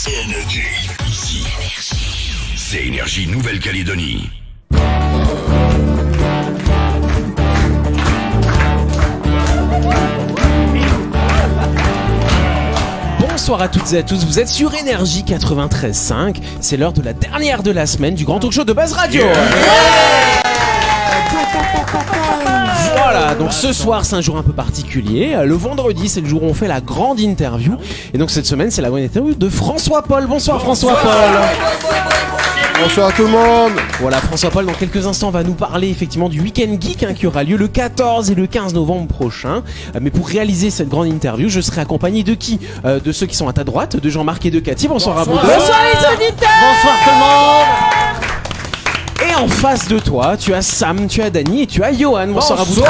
Énergie. Ici, c'est Énergie Nouvelle-Calédonie. Bonsoir à toutes et à tous, vous êtes sur Énergie 93.5, c'est l'heure de la dernière de la semaine du grand talk show de Buzz Radio. Voilà, donc ce soir c'est un jour un peu particulier. Le vendredi c'est le jour où on fait la grande interview. Et donc cette semaine c'est la grande interview de François Paul. Bonsoir François Paul. Bonsoir à tout le monde. Voilà, François Paul dans quelques instants va nous parler effectivement du Week-end Geek qui aura lieu le 14 et le 15 novembre prochain. Mais pour réaliser cette grande interview, je serai accompagné de qui ? De ceux qui sont à ta droite, de Jean-Marc et de Cathy. Bonsoir à vous deux. Bonsoir les auditeurs. Bonsoir tout le monde. Et en face de toi, tu as Sam, tu as Dany et tu as Johan. Bonsoir à vous deux.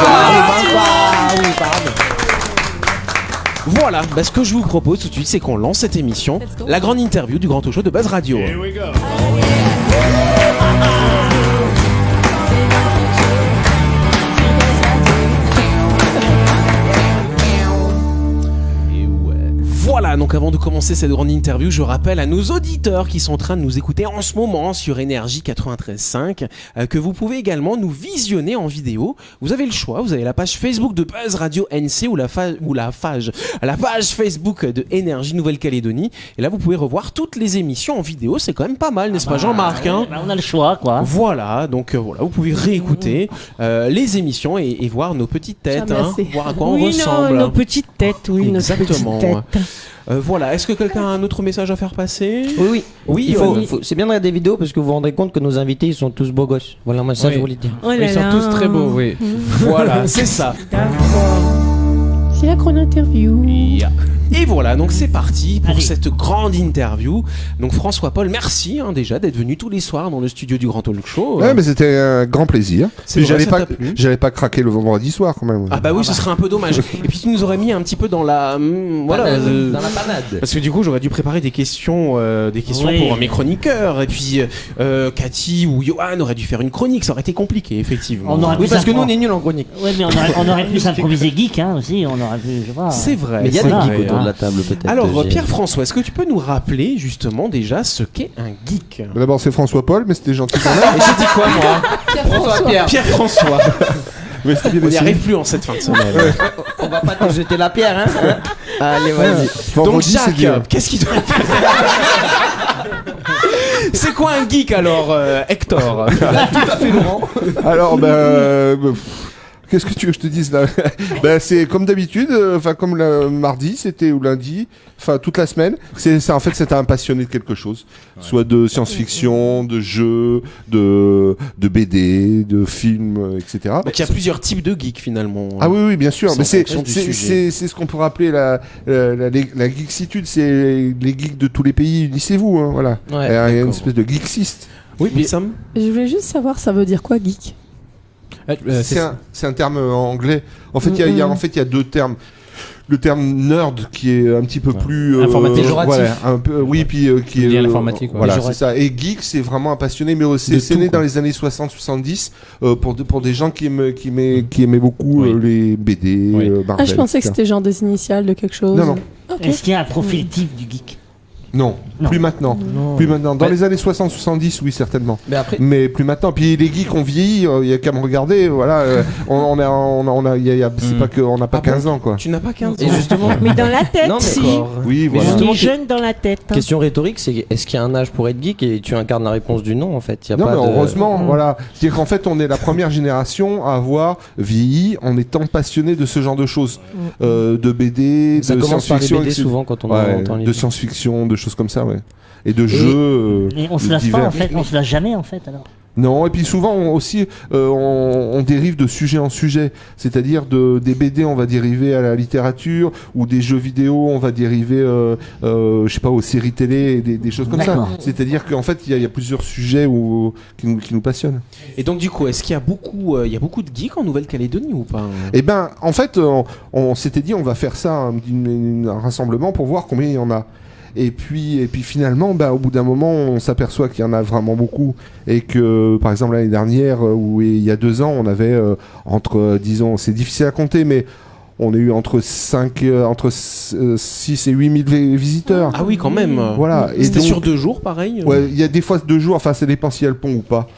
Voilà, ce que je vous propose tout de suite, c'est qu'on lance cette émission, la grande interview du grand talk show de Buzz Radio. Here we go. Voilà, donc avant de commencer cette grande interview, je rappelle à nos auditeurs qui sont en train de nous écouter en ce moment sur Énergie 93.5 que vous pouvez également nous visionner en vidéo. Vous avez le choix, vous avez la page Facebook de Buzz Radio NC ou la page Facebook de Énergie Nouvelle-Calédonie. Et là, vous pouvez revoir toutes les émissions en vidéo. C'est quand même pas mal, n'est-ce pas Jean-Marc On a le choix, quoi. Voilà, donc voilà, vous pouvez réécouter les émissions et voir nos petites têtes, voir à quoi on ressemble. Nos petites têtes, oui, exactement. nos petites têtes. Voilà, est-ce que quelqu'un a un autre message à faire passer ? Oui, il faut, c'est bien de regarder des vidéos parce que vous vous rendrez compte que nos invités ils sont tous beaux gosses. Voilà, moi ça je voulais dire. Oh là Ils sont là. tous très beaux, oui. Voilà, c'est ça. C'est la grande interview. Et voilà, donc c'est parti pour Allez. cette grande interview. Donc François Paul, merci déjà d'être venu tous les soirs dans le studio du Grand Talk Show. Ouais, mais c'était un grand plaisir. C'est Puis vrai, j'allais ça t'a plu j'allais pas craquer le vendredi soir quand même. Ah bah oui, ce serait un peu dommage. Et puis tu nous aurais mis un petit peu dans la voilà, Dans la panade. parce que du coup j'aurais dû préparer des questions Oui. pour mes chroniqueurs. Et puis Cathy ou Johan auraient dû faire une chronique, ça aurait été compliqué effectivement. On aurait Oui, pu parce que nous on s'impro- est nuls en chronique. Ouais, mais on aurait pu s'improviser geek, aussi. On aurait pu, je vois. C'est vrai. Mais il y a c'est des vrai, geeks autour hein. de la table peut-être. Alors Pierre-François, est-ce que tu peux nous rappeler justement déjà ce qu'est un geek ? D'abord c'est François Paul, mais c'était gentil quand même. Et j'ai dit quoi moi Pierre-François. Mais c'était bien On n'y essayé. arrive plus en cette fin de semaine. On va pas te jeter la pierre, hein. Allez, vas-y. Donc Vendredi, c'est Jacques, bien. qu'est-ce qu'il doit faire ? C'est quoi un geek alors, Hector ? Tout à fait Laurent. Alors qu'est-ce que tu veux que je te dise là? C'est comme d'habitude, enfin comme le mardi, c'était ou lundi, enfin toute la semaine. C'est en fait c'était un passionné de quelque chose, soit de science-fiction, de jeux, de BD, de films, etc. Donc il y a plusieurs types de geeks finalement. Ah oui, bien sûr. C'est Mais en fonction du sujet. c'est ce qu'on pourrait appeler la geeksitude. C'est les geeks de tous les pays. Unissez-vous, hein, voilà. Ouais, Il y a une d'accord. espèce de geeksiste. Oui, mais Sam ? Je voulais juste savoir, ça veut dire quoi, geek ? C'est un terme anglais. En fait, il y a deux termes. Le terme nerd qui est un petit peu plus Informatique. voilà, un peu, oui, puis qui est Lié à l'informatique, ouais. Voilà, c'est Péjoratif. ça. Et geek, c'est vraiment un passionné, mais c'est né dans les années 60-70 pour des gens qui aimaient beaucoup Oui. les BD. Oui. Marvel, Je pensais que etc. c'était genre des initiales de quelque chose. Non. Ok. Est-ce qu'il y a un profil type du geek? Non, Non. plus maintenant. Plus maintenant. Dans les années 60-70, oui, certainement. Mais après, Mais plus maintenant. Puis les geeks ont vieilli, il y a qu'à me regarder, voilà. C'est pas que on n'a pas 15 ans, quoi. Tu n'as pas 15 ans. et justement, Mais dans la tête, non mais si. Oui, Mais voilà. justement, On est jeune dans la tête. hein. question rhétorique, c'est est-ce qu'il y a un âge pour être geek et tu incarnes la réponse du non en fait. Il y a Non, pas mais de... heureusement, voilà. C'est-à-dire qu'en fait, on est la première génération à avoir vieilli en étant passionné de ce genre de choses. De BD, Ça de commence par les science-fiction, BD etc. souvent quand on Ouais, entend les de science-fiction, de choses comme ça, ouais. Et de jeux Et on se lasse divers. pas, en fait. On se lasse jamais, en fait, alors. Non, et puis souvent on dérive de sujet en sujet, c'est-à-dire des BD on va dériver à la littérature, ou des jeux vidéo on va dériver, je sais pas, aux séries télé, et des choses comme ça. D'accord. C'est-à-dire qu'en fait il y a plusieurs sujets qui nous passionnent. Et donc du coup, est-ce qu'il y a beaucoup de geeks en Nouvelle-Calédonie ou pas ? Eh ben, en fait, on s'était dit on va faire ça, un rassemblement pour voir combien il y en a. Et puis finalement, au bout d'un moment, on s'aperçoit qu'il y en a vraiment beaucoup. Et que, par exemple, l'année dernière, ou il y a 2 ans, on avait entre, disons, c'est difficile à compter, mais on a eu entre 6 et 8 000 visiteurs. Ah oui, quand même. Voilà. Et C'était donc, sur 2 jours, pareil. ouais, il y a des fois 2 jours, enfin ça dépend s'il y a le pont ou pas.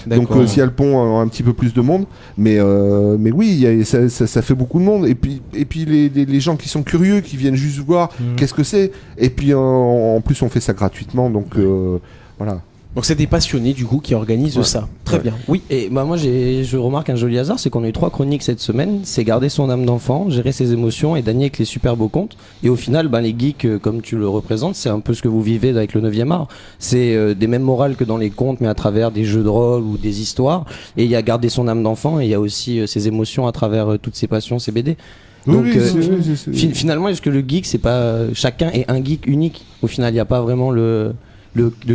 Donc D'accord. s'il y a le pont, un petit peu plus de monde. Mais oui, ça fait beaucoup de monde. Et puis les gens qui sont curieux, qui viennent juste voir qu'est-ce que c'est. Et puis en plus on fait ça gratuitement, donc voilà. Donc c'est des passionnés du coup qui organisent ça. Très bien. Oui. Et bah moi je remarque un joli hasard, c'est qu'on a eu 3 chroniques cette semaine. C'est garder son âme d'enfant, gérer ses émotions et Dany avec les super beaux contes. Et au final, les geeks, comme tu le représentes, c'est un peu ce que vous vivez avec le 9e art. C'est des mêmes morales que dans les contes, mais à travers des jeux de rôle ou des histoires. Et il y a garder son âme d'enfant et il y a aussi ses émotions à travers toutes ses passions, ses BD. Donc finalement, est-ce que le geek, c'est pas chacun est un geek unique? Au final, il n'y a pas vraiment le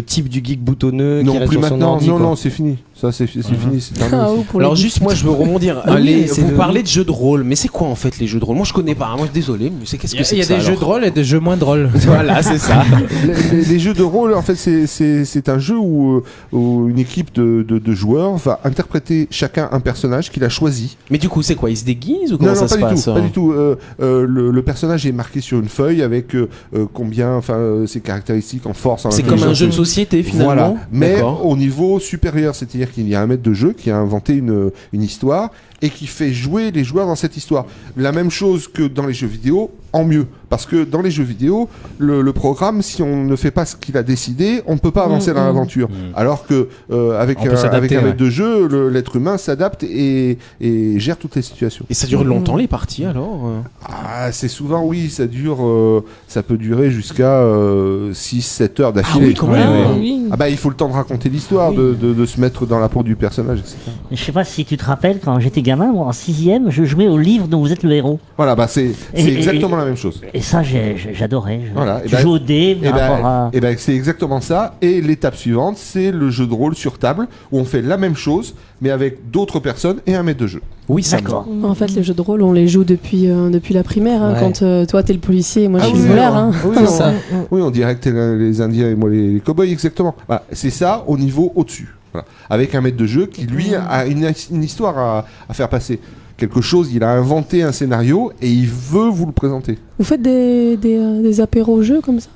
type du geek boutonneux Non, qui reste plus sur son maintenant. ordi, Non, quoi. non, c'est fini. Ça, c'est fini. C'est terminé. Ah, ou pour les Alors geeks. juste moi je veux rebondir. Oui, c'est vous le- parlez de jeux de rôle, mais c'est quoi en fait les jeux de rôle? Moi je connais pas. Moi désolé, mais qu'est-ce que c'est Il y a que ça, des jeux alors de rôle et des jeux moins drôles. Voilà, c'est ça. Les jeux de rôle, en fait, c'est un jeu où une équipe de joueurs va interpréter chacun un personnage qu'il a choisi. Mais du coup c'est quoi? Ils se déguisent ou comment Non, ça non, se passe? pas du tout. Le personnage est marqué sur une feuille avec combien, ses caractéristiques en force. En C'est comme un intelligence. jeu de société finalement. Voilà. Mais D'accord. au niveau supérieur, c'est-à-dire qu'il y a un maître de jeu qui a inventé une histoire et qui fait jouer les joueurs dans cette histoire. La même chose que dans les jeux vidéo, en mieux. Parce que dans les jeux vidéo, le programme, si on ne fait pas ce qu'il a décidé, on ne peut pas avancer dans l'aventure. Alors que avec On peut s'adapter, un ouais. maître de jeu, l'être humain s'adapte et gère toutes les situations. Et ça dure longtemps les parties alors? Ah, c'est souvent, oui, ça peut durer jusqu'à 6-7 heures d'affilée. Ah oui, quand même. Ah, oui. Ah bah il faut le temps de raconter l'histoire, de se mettre dans la peau du personnage, etc. Je sais pas si tu te rappelles, quand j'étais gamin, moi, en 6e, je jouais au livre dont vous êtes le héros. Voilà, bah c'est Et- exactement la même chose. Et ça, j'adorais. Voilà, et Tu ben- joues au dé par rapport à... Et ben c'est exactement ça. Et l'étape suivante, c'est le jeu de rôle sur table où on fait la même chose, mais avec d'autres personnes et un maître de jeu. Oui, ça me va. D'accord. En fait, les jeux de rôle, on les joue depuis la primaire. Ouais. Quand toi, t'es le policier et moi, je suis oui, le voleur. Hein. oui, C'est on- ça. oui, on dirait que t'es les Indiens et moi les cowboys, exactement. Voilà, c'est ça au niveau au-dessus. Voilà. Avec un maître de jeu qui, lui, a une histoire à faire passer. Quelque chose, il a inventé un scénario et il veut vous le présenter. Vous faites des apéros jeux comme ça?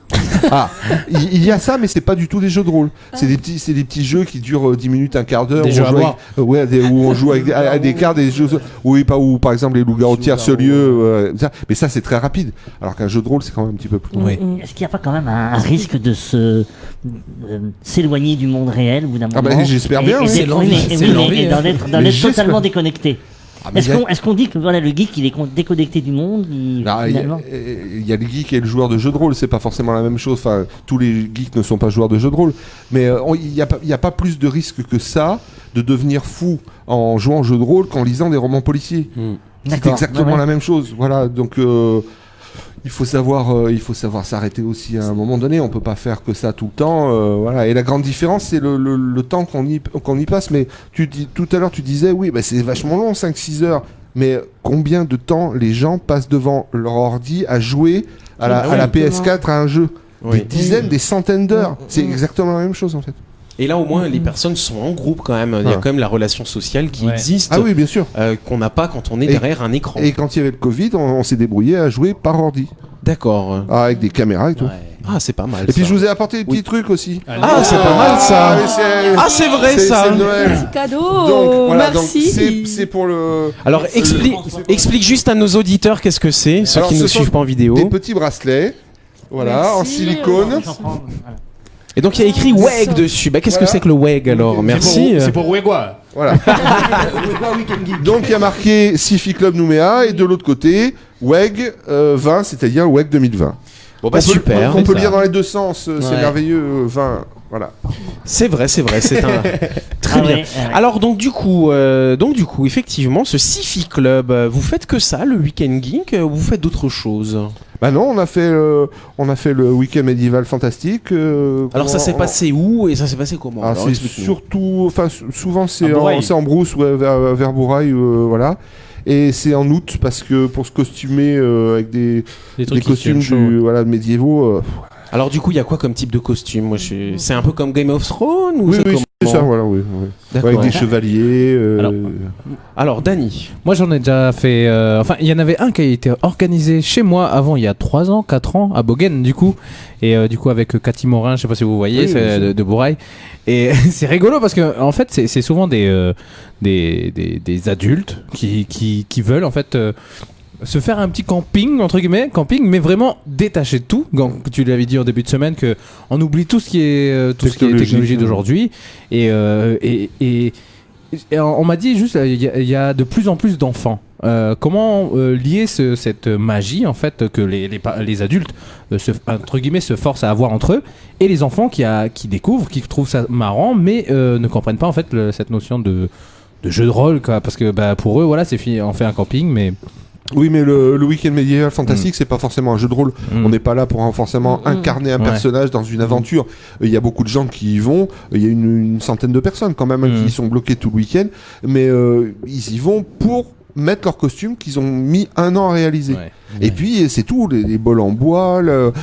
Ah, il y a ça, mais c'est pas du tout des jeux de rôle. C'est des petits jeux qui durent 10 minutes, un quart d'heure. Des où jeux on à joue boire. où on joue avec des cartes, des jeux. Oui, pas où, par exemple, les loups-garous tierce-lieu. Mais ça, c'est très rapide. Alors qu'un jeu de rôle, c'est quand même un petit peu plus long. Oui. Est-ce qu'il n'y a pas quand même un risque de s'éloigner du monde réel au bout d'un Ah moment bah, j'espère bien, oui. d'être- C'est l'envie, oui, mais- c'est oui, l'envie, mais hein. d'en Mais être j'espère. totalement déconnecté. Ah, mais Est-ce qu'on dit que voilà, le geek, il est déconnecté du monde finalement il y a le geek et le joueur de jeux de rôle, c'est pas forcément la même chose. Enfin, tous les geeks ne sont pas joueurs de jeux de rôle, mais il n'y a pas plus de risque que ça de devenir fou en jouant au jeu de rôle qu'en lisant des romans policiers. C'est D'accord, exactement ouais. la même chose. Voilà, donc il faut savoir s'arrêter aussi à un moment donné. On peut pas faire que ça tout le temps. Voilà. Et la grande différence, c'est le temps qu'on y passe. Mais tout à l'heure, tu disais, oui, bah, c'est vachement long, 5-6 heures. Mais combien de temps les gens passent devant leur ordi à jouer à la PS4 à un jeu? Oui. Des dizaines, des centaines d'heures. C'est exactement la même chose en fait. Et là au moins les personnes sont en groupe quand même. Il y a Ah. quand même la relation sociale qui Ouais. existe. Ah oui, bien sûr. Qu'on n'a pas quand on est Et- derrière un écran. Et quand il y avait le Covid, on s'est débrouillé à jouer par ordi. D'accord. Avec des caméras et tout. Ah c'est pas mal. Et puis ça. je vous ai apporté des petits trucs aussi. Ah c'est pas mal ça. mais Ah c'est vrai c'est ça. Noël. Cadeau. Donc voilà, donc Merci. c'est pour le. Alors explique juste à nos auditeurs qu'est-ce que c'est, ceux Alors, qui ce ne sont suivent pas en vidéo. Des petits bracelets. Voilà, en Merci. silicone. J'en prends, voilà. Et donc il y a écrit WEG dessus. Bah qu'est-ce que Voilà. c'est que le WEG alors? Merci. C'est pour Ouégua. Voilà. Donc il y a marqué Sci-Fi Club Nouméa et de l'autre côté WEG 20, c'est-à-dire WEG 2020. Bon bah On peut- super. On peut lire dans les deux sens, c'est Ouais. merveilleux 20. Voilà. C'est vrai, c'est un très Ah bien. ouais, ouais. Alors donc du coup, effectivement, ce Sci-Fi Club, vous faites que ça, le Week-end Geek, ou vous faites d'autres choses? Bah non, on a fait le week-end médiéval fantastique. Alors ça s'est passé où et ça s'est passé comment? Ah, Alors, c'est explique-nous. surtout, enfin souvent c'est À Bourail. c'est en brousse, ouais, vers Bourail, voilà. Et c'est en août parce que pour se costumer avec des trucs qui costumes tiennent chaud. voilà, médiévaux. Alors du coup, il y a quoi comme type de costume? C'est un peu comme Game of Thrones ou Oui, c'est oui, comment C'est ça, voilà, oui. oui. D'accord. Avec des chevaliers. Alors, Dany. Moi, j'en ai déjà fait. Enfin, il y en avait un qui a été organisé chez moi avant, il y a 3 ans, 4 ans, à Bogen, du coup. Et du coup, avec Cathy Morin, je sais pas si vous voyez, Oui, c'est oui, de Bourail. Et c'est rigolo parce que, en fait, c'est souvent des adultes qui veulent, en fait. Se faire un petit camping, entre guillemets, mais vraiment détaché de tout. Comme tu l'avais dit en début de semaine, que on oublie tout ce qui est technologie d'aujourd'hui. Et on m'a dit juste, il y a de plus en plus d'enfants. Comment lier cette magie, en fait, que les adultes, entre guillemets, se forcent à avoir entre eux, et les enfants qui découvrent, qui trouvent ça marrant, mais ne comprennent pas, en fait, cette notion de jeu de rôle, quoi, parce que pour eux, voilà, c'est fini, on fait un camping, mais... Oui, mais le week-end médiéval fantastique, c'est pas forcément un jeu de rôle. On n'est pas là pour forcément incarner un personnage dans une aventure. Il y a beaucoup de gens qui y vont. Il y a une centaine de personnes quand même qui sont bloquées tout le week-end. Mais ils y vont pour mettre leur costume qu'ils ont mis 1 an à réaliser. Ouais. Et puis c'est tout, les bols en bois,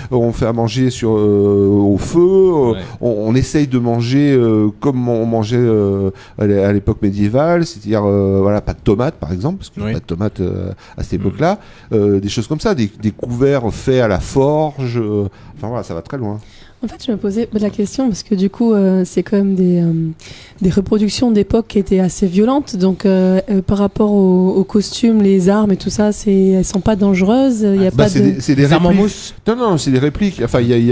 on fait à manger au feu, on essaye de manger comme on mangeait à l'époque médiévale, c'est-à-dire voilà, pas de tomates par exemple, parce qu'il n'y a pas de tomates à cette époque-là, des choses comme ça, des couverts faits à la forge, enfin voilà, ça va très loin. En fait, je me posais la question parce que du coup, c'est quand même des reproductions d'époque qui étaient assez violentes. Donc, par rapport aux costumes, les armes et tout ça, elles sont pas dangereuses. Il y a pas de. C'est des armes en répliques. mousse. Non, c'est des répliques. Enfin, il y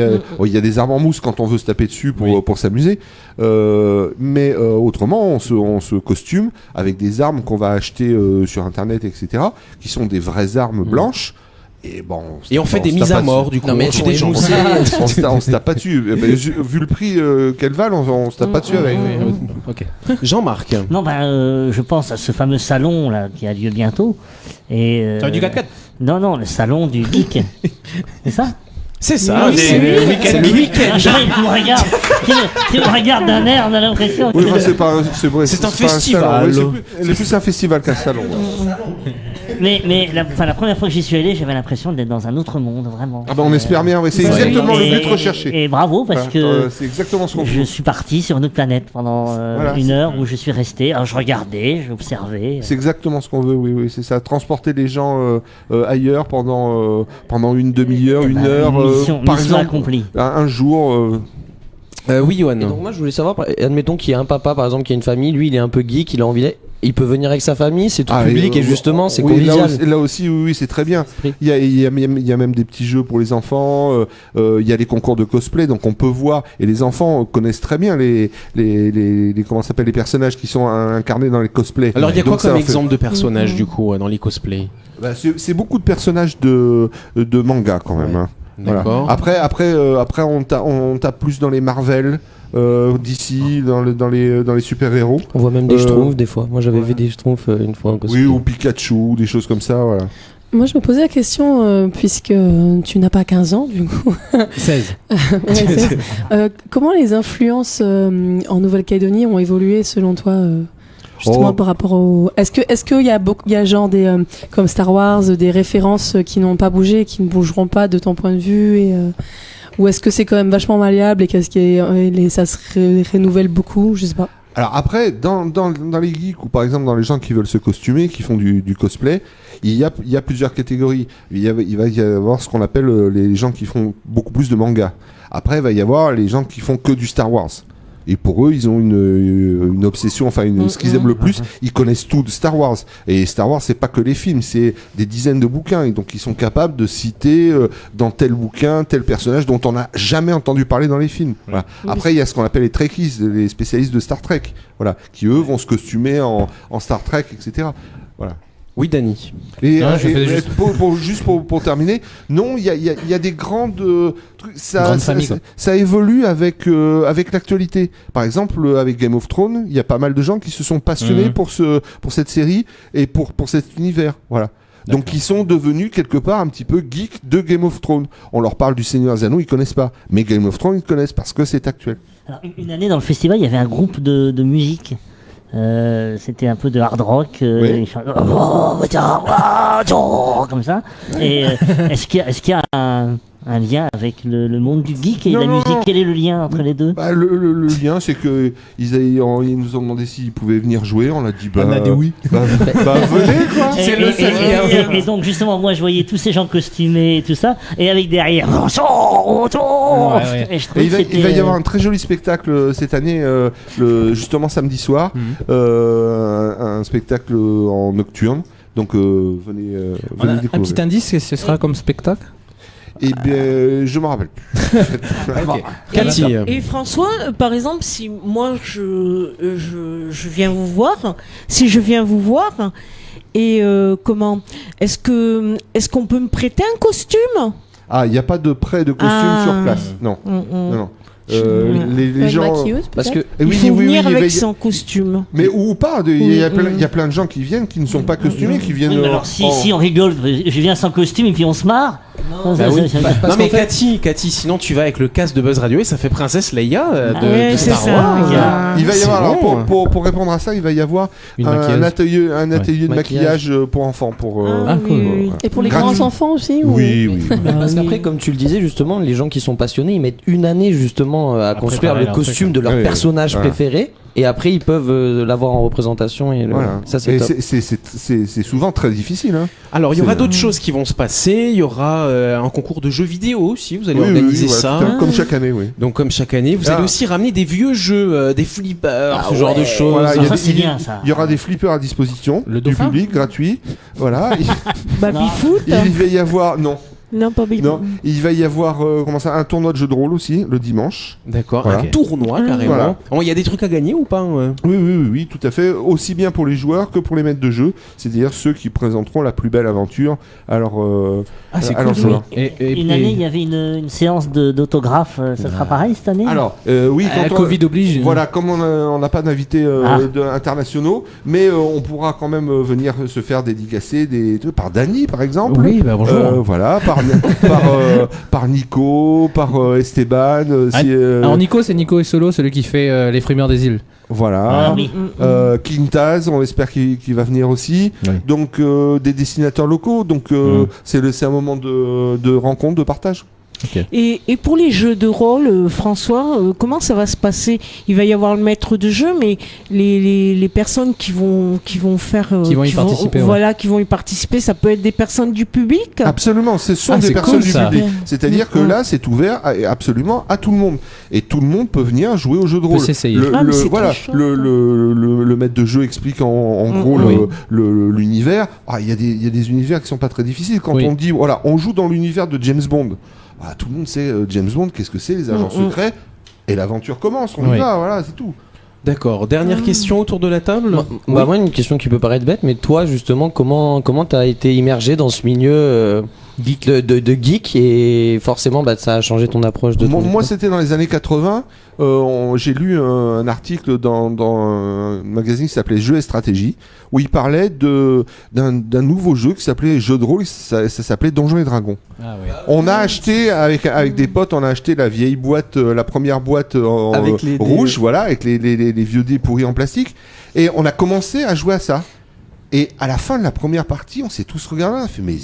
a des armes en mousse quand on veut se taper dessus pour s'amuser. Mais autrement, on se costume avec des armes qu'on va acheter sur Internet, etc., qui sont des vraies armes blanches. Et bon, Et on fait des mises à mort, du coup. Non, mais on tue pour des gens. on se tape pas dessus. Eh ben, vu le prix qu'elles valent, on se tape pas dessus avec. Ok. Jean-Marc. Non, je pense à ce fameux salon là qui a lieu bientôt. Et, Ça va du 4x4 ? Non, le salon du geek. C'est ça? C'est ça, Oui, c'est le week-end. Tu me regardes d'un air, on a l'impression Oui, que... enfin, c'est vrai, C'est un pas festival. salon. Ouais, c'est plus un festival qu'un salon. Mais la première fois que j'y suis allé, j'avais l'impression d'être dans un autre monde, vraiment. Ah ben on espère bien, ouais, c'est exactement le but recherché. Et bravo, parce que c'est exactement ce qu'on je veut. suis parti sur une autre planète pendant Voilà, 1 heure où je suis resté. Alors je regardais, j'observais. C'est exactement ce qu'on veut, oui, c'est ça. Transporter les gens ailleurs pendant une demi-heure, 1 heure, par mission exemple, accomplie. un jour. Oui, Johan. Et donc moi je voulais savoir, admettons qu'il y a un papa par exemple qui a une famille, lui il est un peu geek, il a envie il peut venir avec sa famille, c'est tout public et justement c'est oui, convivial. Là aussi, oui, c'est très bien. Oui. Il y a même des petits jeux pour les enfants. Il y a les concours de cosplay, donc on peut voir. Et les enfants connaissent très bien les comment ça s'appelle, les personnages qui sont incarnés dans les cosplays. Alors, il y a quoi Donc, ça comme leur fait- exemple de personnages, du coup, dans les cosplays? C'est beaucoup de personnages de manga quand même. Hein. D'accord. Voilà. Après, on tape plus dans les Marvel. D'ici dans les super-héros. On voit même des schtroumpfs des fois. Moi j'avais vu des schtroumpfs une fois en cosplay. Oui, ou Pikachu, des choses comme ça, voilà. Moi, je me posais la question, puisque tu n'as pas 15 ans, du coup. 16. Ouais, 16. Comment les influences en Nouvelle-Calédonie ont évolué selon toi justement par rapport au... Est-ce qu'il y a genre des comme Star Wars, des références qui n'ont pas bougé et qui ne bougeront pas de ton point de vue et, ou est-ce que c'est quand même vachement malléable et ça se renouvelle beaucoup, je sais pas. Alors après, dans les geeks ou par exemple dans les gens qui veulent se costumer, qui font du cosplay, il y a plusieurs catégories. Il va y avoir ce qu'on appelle les gens qui font beaucoup plus de manga. Après, il va y avoir les gens qui font que du Star Wars. Et pour eux, ils ont une obsession, enfin ce qu'ils aiment le plus, ils connaissent tout de Star Wars. Et Star Wars, c'est pas que les films, c'est des dizaines de bouquins. Et donc ils sont capables de citer dans tel bouquin, tel personnage dont on n'a jamais entendu parler dans les films. Voilà. Après, il y a ce qu'on appelle les Trekkies, les spécialistes de Star Trek, voilà, qui eux vont se costumer en Star Trek, etc. Voilà. Oui, Dany. Et, Non, je faisais juste pour terminer, non, il y a des grandes trucs, Grande famille, quoi. ça évolue avec l'actualité. Par exemple, avec Game of Thrones, il y a pas mal de gens qui se sont passionnés pour cette série et pour cet univers, voilà. Donc ils sont devenus quelque part un petit peu geeks de Game of Thrones. On leur parle du Seigneur des Anneaux, ils connaissent pas, mais Game of Thrones ils connaissent parce que c'est actuel. Alors, une année dans le festival, il y avait un groupe de musique. C'était un peu de hard rock, Oui. ils chantaient, comme ça. Et est-ce qu'il y a un lien avec le monde du geek et Non, la non, musique. non. Quel est le lien entre les deux? Bah, le lien, c'est que ils nous ont demandé s'ils pouvaient venir jouer. On a dit bah, On a dit oui. bah, venez quoi. C'est le seul lien. Et donc justement, moi je voyais tous ces gens costumés et tout ça, et avec derrière. Ouais, ouais. Et je Et trouvais que il va y c'était, avoir un très joli spectacle cette année, justement samedi soir, un spectacle en nocturne. Donc venez On a un découvrir. petit indice, ce sera comme spectacle. Eh bien, je m'en rappelle plus. Cathy. Et François, par exemple, si moi je viens vous voir, et comment est-ce qu'on peut me prêter un costume? Ah, il n'y a pas de prêt de costume sur place. Non, non. Les gens. Maquilleuse, Parce que Eh il faut venir il va avec y- son costume. Mais ou pas, il y a plein de gens qui viennent qui ne sont pas costumés, qui viennent. Oui, mais alors si on rigole, je viens sans costume et puis on se marre. Non, Ça, Bah oui. ça- Non mais Cathy, sinon tu vas avec le casque de Buzz Radio et ça fait Princesse Leia Ouais, de c'est Star ça. Wars. Il va y C'est avoir, alors, bon. pour répondre à ça, il va y avoir Une un maquilleuse. atelier de maquillage pour enfants. Ah, cool. Et pour les Gratuit. grands enfants aussi Oui, oui. Parce qu'après, comme tu le disais justement, les gens qui sont passionnés, ils mettent une année justement à construire préparer le leur costume de leur Oui, personnage voilà. préféré, et après ils peuvent l'avoir en représentation. Et Voilà. ça c'est Et top. c'est souvent très difficile. Hein. Alors il y aura C'est- d'autres choses qui vont se passer. Il y aura un concours de jeux vidéo aussi. Vous allez Oui, oui, organiser oui, voilà, ça. tout à- comme chaque année, oui. Donc comme chaque année, vous Ah. allez aussi ramener des vieux jeux, des flippers, ce genre de choses. Voilà, Ça, il y a c'est des- bien, ça. Il y aura des flippers à disposition Le du dauphin public, gratuit. Voilà. Baby-foot? Il va y avoir Non, pas baby. non, il va y avoir un tournoi de jeux de rôle aussi le dimanche. D'accord, Voilà. un tournoi carrément. Voilà. Oh, il y a des trucs à gagner ou pas Oui, tout à fait. Aussi bien pour les joueurs que pour les maîtres de jeu, c'est-à-dire ceux qui présenteront la plus belle aventure à leur Ah c'est à leur cool. joueur. Une année, il y avait une séance d'autographe. Ça sera pareil cette année? Alors, oui, La quand Covid oblige. voilà, comme on n'a pas d'invités internationaux, mais on pourra quand même venir se faire dédicacer par Dany, par exemple. Oui, bah bonjour. Voilà, par Nico, par Esteban. Alors Nico, c'est Nico et Solo, celui qui fait les frimeurs des îles. Voilà. Ah oui. Quintaz, on espère qu'il va venir aussi. Oui. Donc des dessinateurs locaux. Donc c'est un moment de rencontre, de partage. Et pour les jeux de rôle, François, comment ça va se passer? Il va y avoir le maître de jeu, mais les personnes qui vont faire, Qui vont y participer, ouais. voilà, qui vont y participer, ça peut être des personnes du public. Absolument, ce sont Ah, des c'est personnes cool, du ça. public. C'est-à-dire que là, c'est ouvert absolument à tout le monde. Et tout le monde peut venir jouer au jeu de On peut rôle. s'essayer. Mais c'est Voilà, trop chouette, le maître de jeu explique en gros Oui. l'univers. Il y a des univers qui sont pas très difficiles. Quand Oui. on dit, voilà, on joue dans l'univers de James Bond. Tout le monde sait James Bond, qu'est-ce que c'est, les agents secrets. Et l'aventure commence, on y Oui. va, voilà, c'est tout. D'accord. Dernière question autour de la table. Moi, une question qui peut paraître bête, mais toi, justement, comment t'as été immergé dans ce milieu geek de geek, et forcément, ça a changé ton approche de ton Moi, c'était dans les années 80. J'ai lu un article dans un magazine qui s'appelait Jeux et Stratégie, où il parlait d'un nouveau jeu qui s'appelait Jeu de rôle, ça s'appelait Donjons et Dragons. Ah, oui. On a acheté, avec des potes, on a acheté la vieille boîte, la première boîte Avec les dés. rouge, voilà, avec les vieux dés pourris en plastique. Et on a commencé à jouer à ça. Et à la fin de la première partie, on s'est tous regardés, on a fait, mais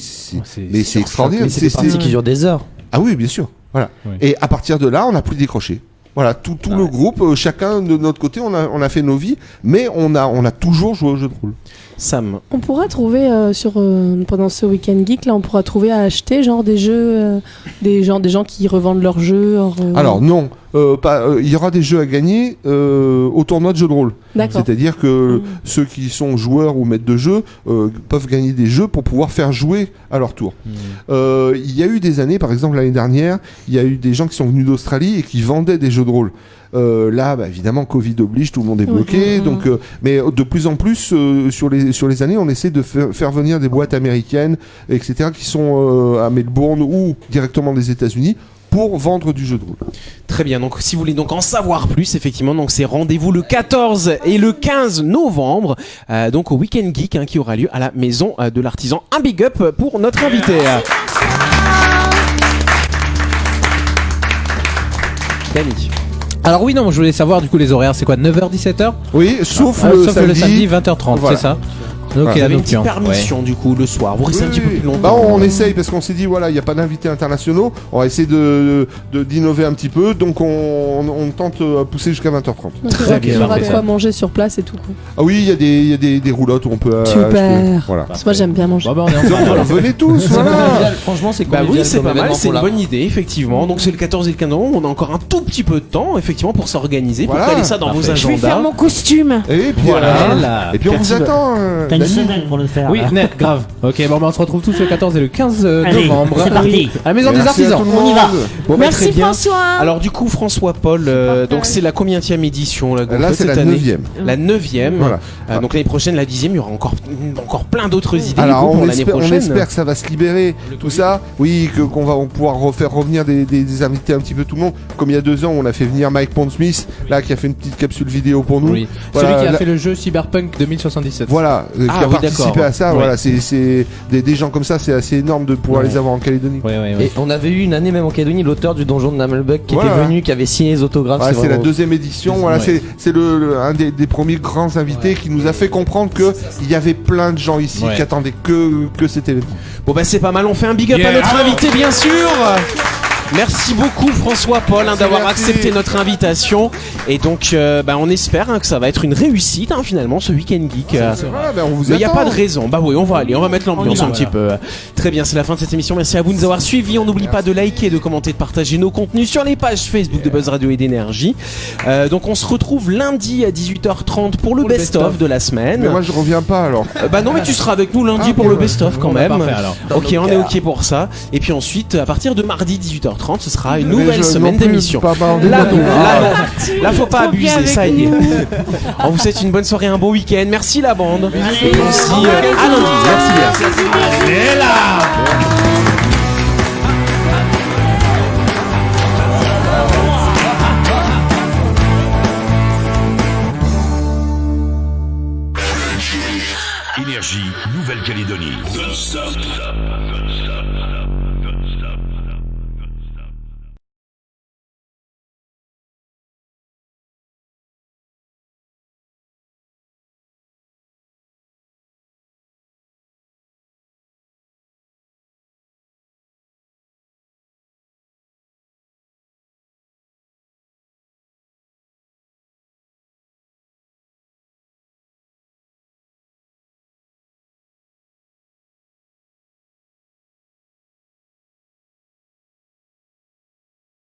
c'est extraordinaire. Mais c'est des parties qui durent des heures. Ah oui, bien sûr. Voilà. Oui. Et à partir de là, on n'a plus décroché. Voilà, tout le groupe, chacun de notre côté, on a fait nos vies, mais on a toujours joué au jeu de rôle. Sam. On pourra trouver pendant ce week-end geek là, on pourra trouver à acheter genre des jeux, des gens qui revendent leurs jeux. Alors non, il y aura des jeux à gagner au tournoi de jeu de rôle. D'accord. C'est-à-dire que ceux qui sont joueurs ou maîtres de jeu peuvent gagner des jeux pour pouvoir faire jouer à leur tour. Il y a eu des années, par exemple l'année dernière, il y a eu des gens qui sont venus d'Australie et qui vendaient des jeux de rôle. Là, évidemment, Covid oblige, tout le monde est bloqué. Donc, mais de plus en plus, sur les années, on essaie de faire venir des boîtes américaines, etc., qui sont à Melbourne ou directement des États-Unis pour vendre du jeu de rôle. Très bien, donc si vous voulez donc en savoir plus, effectivement, donc c'est rendez-vous le 14 et le 15 novembre, donc au Week-end Geek qui aura lieu à la Maison de l'Artisan. Un big up pour notre invité. Dany. Alors oui, non, je voulais savoir du coup les horaires, c'est quoi, 9h, 17h? Oui, sauf Ah, le sauf samedi. le samedi 20h30, Voilà. c'est ça. Ok, Vous avez une petite nocturne. permission du coup le soir. Vous restez un petit peu plus longtemps. Bah, on essaye parce qu'on s'est dit voilà, il n'y a pas d'invités internationaux. On va essayer d'innover un petit peu. Donc on tente à pousser jusqu'à 20h30. Donc, Très il y bien, aura de parfait. quoi manger sur place et tout. Quoi. Ah oui, il y a des roulottes où on peut acheter. Super. Voilà. Parce que moi j'aime bien manger. Bon, bah, on est ensemble, Alors, alors. venez tous, voilà. Franchement, c'est Bah oui, convivial c'est comme pas mal, événement c'est pour une la- bonne idée, effectivement. Donc c'est le 14 et le 15 novembre, on a encore un tout petit peu de temps, effectivement, pour s'organiser, pour Voilà. caler ça dans vos Je vais faire agendas. mon costume. Et puis Voilà. Et puis on vous attend. T'as une Dany. semaine pour le faire. Oui, net, grave. Ok, bon, bah, on se retrouve tous le 14 et le 15 Allez, novembre. c'est parti. À la Maison des Merci à Artisans. tout le On y va. monde. Bon, bah, Merci très bien. François. Alors du coup, François Paul, donc c'est la combienième édition là, que vous Là, faites c'est cette la année 9e. La 9e. Voilà. Donc l'année prochaine, la 10e, il y aura encore plein d'autres idées du Alors coup, pour on l'année espère, prochaine. que ça va se libérer, tout ça. Oui, qu'on va pouvoir refaire revenir des invités un petit peu tout le monde. Comme il y a 2 ans, on a fait venir Mike Pondsmith, là, qui a fait une petite capsule vidéo pour nous. Oui. Voilà, Celui qui a là- fait le jeu Cyberpunk 2077. Voilà, qui Ah a oui, participé d'accord. à ça. Ouais. Voilà, c'est des gens comme ça, c'est assez énorme de pouvoir Ouais. les avoir en Calédonie. Ouais, ouais, ouais. Et on avait eu une année même en Calédonie l'auteur du donjon de Namelbuck qui Voilà. était venu, qui avait signé les autographes. Voilà, c'est la vraiment- 2e édition. Voilà, Ouais. c'est un des premiers grands invités qui nous a fait comprendre que il y avait plein de gens ici Ouais. qui attendaient que cet événement. Bon bah c'est pas mal, on fait un big up à notre invité bien sûr. Merci beaucoup François Paul d'avoir merci. accepté notre invitation et donc on espère que ça va être une réussite finalement ce week-end geek. Voilà, ben on vous Mais il n'y a attend. pas de raison. Bah oui, on va aller, on va mettre l'ambiance On y va, un petit peu. Très bien, c'est la fin de cette émission. Merci à vous de nous avoir suivis. On n'oublie pas de liker, de commenter, de partager nos contenus sur les pages Facebook de Buzz Radio et d'Énergie. Donc on se retrouve lundi à 18h30 pour le best-of de la semaine. Mais moi je reviens pas alors. Bah non, mais tu seras avec nous lundi Ah, pour ok, le ouais. best-of quand Bon, bah, même. parfait, alors. Ok, on est ok pour ça. Et puis ensuite, à partir de mardi 18h30, ce sera une Mais nouvelle je- semaine non plus, d'émission. pas mardi, Là non. non, là faut pas Trop bien abuser, ça y est. avec nous. On vous souhaite une bonne soirée, un bon week-end. Merci la bande. Et on se dit à lundi. Merci bien. Merci.